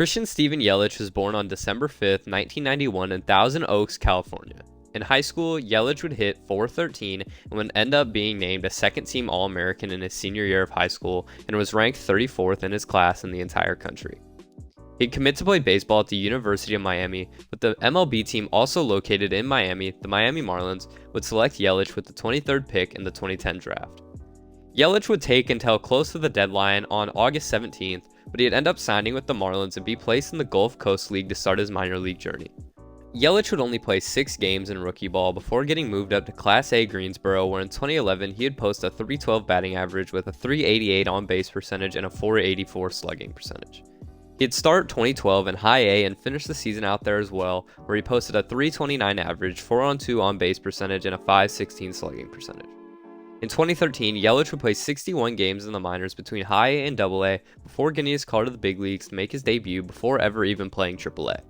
Christian Steven Yelich was born on December 5, 1991 in Thousand Oaks, California. In high school, Yelich would hit .413 and would end up being named a second-team All-American in his senior year of high school and was ranked 34th in his class in the entire country. He'd commit to play baseball at the University of Miami, but the MLB team also located in Miami, the Miami Marlins, would select Yelich with the 23rd pick in the 2010 draft. Yelich would take until close to the deadline on August 17th, but he'd end up signing with the Marlins and be placed in the Gulf Coast League to start his minor league journey. Yelich would only play 6 games in rookie ball before getting moved up to Class A Greensboro, where in 2011 he would post a .312 batting average with a .388 on-base percentage and a .484 slugging percentage. He'd start 2012 in High A and finish the season out there as well, where he posted a .329 average, 4-on-2 on-base percentage, and a .516 slugging percentage. In 2013, Yelich would play 61 games in the minors between High A and Double A before getting his call to the big leagues to make his debut before ever even playing Triple A.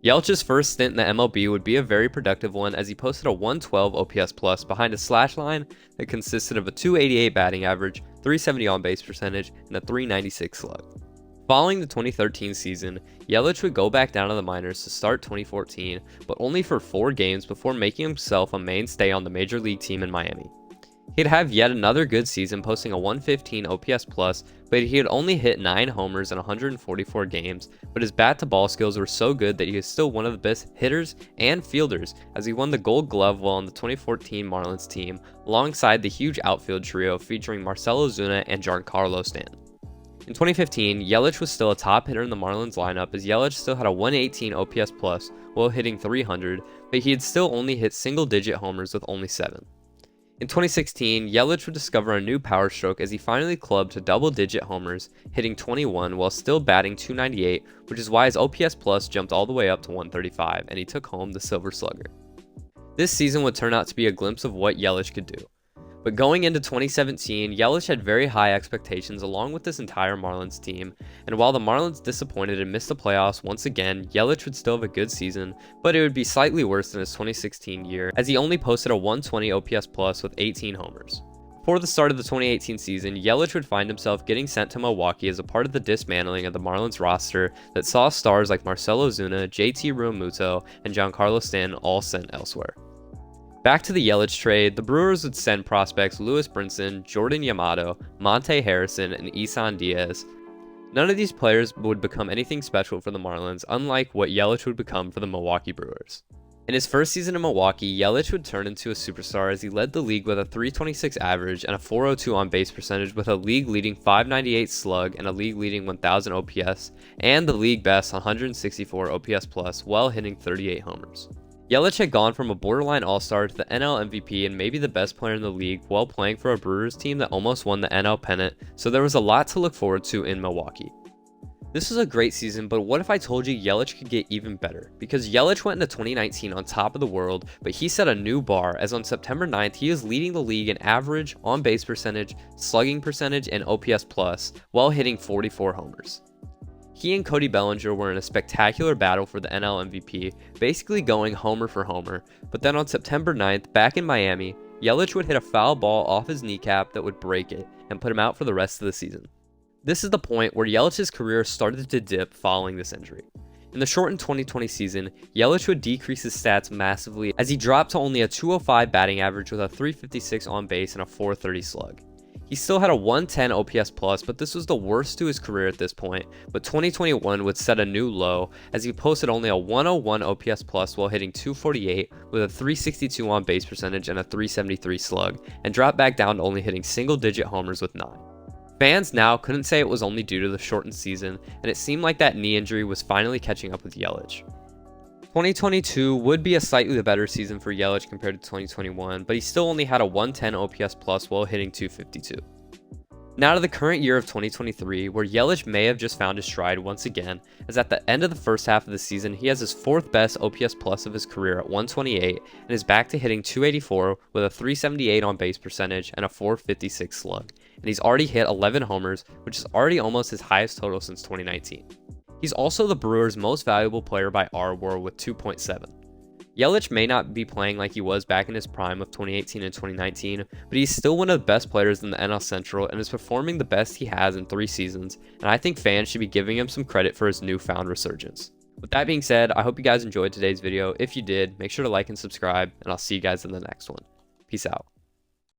Yelich's first stint in the MLB would be a very productive one, as he posted a 112 OPS plus behind a slash line that consisted of a .288 batting average, .370 on-base percentage, and a .396 slug. Following the 2013 season, Yelich would go back down to the minors to start 2014, but only for 4 games before making himself a mainstay on the major league team in Miami. He'd have yet another good season, posting a 115 OPS plus, but he had only hit 9 homers in 144 games, but his bat-to-ball skills were so good that he is still one of the best hitters and fielders, as he won the Gold Glove while on the 2014 Marlins team, alongside the huge outfield trio featuring Marcell Ozuna and Giancarlo Stanton. In 2015, Yelich was still a top hitter in the Marlins lineup, as Yelich still had a 118 OPS plus while hitting .300, but he had still only hit single-digit homers with only 7. In 2016, Yelich would discover a new power stroke as he finally clubbed to double-digit homers, hitting 21 while still batting .298, which is why his OPS plus jumped all the way up to 135, and he took home the Silver Slugger. This season would turn out to be a glimpse of what Yelich could do. But going into 2017, Yelich had very high expectations along with this entire Marlins team, and while the Marlins disappointed and missed the playoffs once again, Yelich would still have a good season, but it would be slightly worse than his 2016 year, as he only posted a 120 OPS plus with 18 homers. Before the start of the 2018 season, Yelich would find himself getting sent to Milwaukee as a part of the dismantling of the Marlins roster that saw stars like Marcell Ozuna, JT Realmuto, and Giancarlo Stanton all sent elsewhere. Back to the Yelich trade, the Brewers would send prospects Lewis Brinson, Jordan Yamato, Monte Harrison, and Isan Diaz. None of these players would become anything special for the Marlins, unlike what Yelich would become for the Milwaukee Brewers. In his first season in Milwaukee, Yelich would turn into a superstar as he led the league with a .326 average and a .402 on-base percentage with a league-leading .598 slug and a league-leading 1,000 OPS, and the league-best 164 OPS plus while hitting 38 homers. Yelich had gone from a borderline all-star to the NL MVP and maybe the best player in the league while playing for a Brewers team that almost won the NL pennant, so there was a lot to look forward to in Milwaukee. This was a great season, but what if I told you Yelich could get even better? Because Yelich went into 2019 on top of the world, but he set a new bar, as on September 9th he is leading the league in average, on-base percentage, slugging percentage, and OPS plus, while hitting 44 homers. He and Cody Bellinger were in a spectacular battle for the NL MVP, basically going homer for homer, but then on September 9th, back in Miami, Yelich would hit a foul ball off his kneecap that would break it, and put him out for the rest of the season. This is the point where Yelich's career started to dip following this injury. In the shortened 2020 season, Yelich would decrease his stats massively as he dropped to only a .205 batting average with a .356 on base and a .430 slug. He still had a 110 OPS plus, but this was the worst to his career at this point, but 2021 would set a new low as he posted only a 101 OPS plus while hitting .248 with a .362 on base percentage and a .373 slug, and dropped back down to only hitting single-digit homers with 9. Fans now couldn't say it was only due to the shortened season, and it seemed like that knee injury was finally catching up with Yelich. 2022 would be a slightly better season for Yelich compared to 2021, but he still only had a 110 OPS plus while hitting .252. Now to the current year of 2023, where Yelich may have just found his stride once again, as at the end of the first half of the season, he has his 4th best OPS plus of his career at 128, and is back to hitting .284 with a .378 on base percentage and a .456 slug, and he's already hit 11 homers, which is already almost his highest total since 2019. He's also the Brewers' most valuable player by R WAR with 2.7. Yelich may not be playing like he was back in his prime of 2018 and 2019, but he's still one of the best players in the NL Central and is performing the best he has in 3 seasons, and I think fans should be giving him some credit for his newfound resurgence. With that being said, I hope you guys enjoyed today's video. If you did, make sure to like and subscribe, and I'll see you guys in the next one. Peace out.